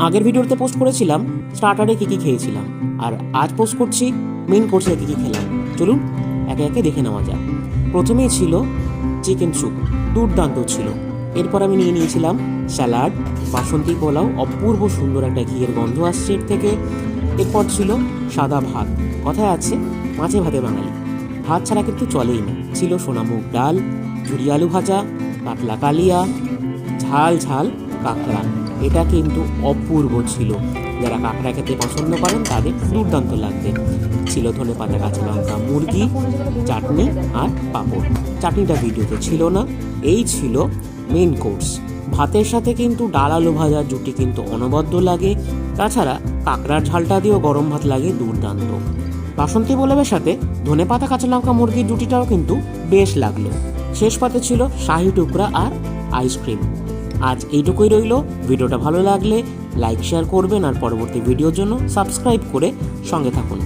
আগের ভিডিওতে পোস্ট করেছিলাম স্টার্টারে কী কী খেয়েছিলাম, আর আজ পোস্ট করছি মেইন কোর্সে কী কী খেলাম। চলুন একে একে দেখে নেওয়া যাক। প্রথমেই ছিল চিকেন স্যুপ, দুর্দান্ত ছিল। এরপর আমি নিয়ে নিয়েছিলাম স্যালাড, বাসন্তী পোলাও, অপূর্ব সুন্দর একটা ঘিয়ের গন্ধ আসছে এর থেকে। এরপর ছিল সাদা ভাত, কথায় আছে মাছে ভাতে বাঙালি, ভাত ছাড়া কিন্তু চলেই না। ছিল সোনামুগ ডাল, ঝুরি আলু ভাজা, কাতলা কালিয়া, ঝাল ঝাল কাঁকড়া। এটা কিন্তু অপূর্ব ছিল, যারা কাঁকড়া খেতে পছন্দ করেন তাদের দুর্দান্ত লাগবে। ছিল ধনেপাতা, কাঁচা লঙ্কা, মুরগি, চাটনি আর পাঁপড়। চাটনিটা ভিডিওতে ছিল না। এই ছিল মেইন কোর্স। ভাতের সাথে কিন্তু ডাল আলু ভাজার জুটি কিন্তু অনবদ্য লাগে। তাছাড়া কাঁকড়ার ঝালটা দিয়েও গরম ভাত লাগে দুর্দান্ত। বাসন্তী পোলাওয়ের সাথে ধনেপাতা, কাঁচা লঙ্কা, মুরগির জুটিটাও কিন্তু বেশ লাগলো। শেষ পাতে ছিল শাহি টুকরা আর আইসক্রিম। আজ এইটুকুই রইল। ভিডিওটা ভালো লাগলে লাইক শেয়ার করবেন, আর পরবর্তী ভিডিওর জন্য সাবস্ক্রাইব করে সঙ্গে থাকুন।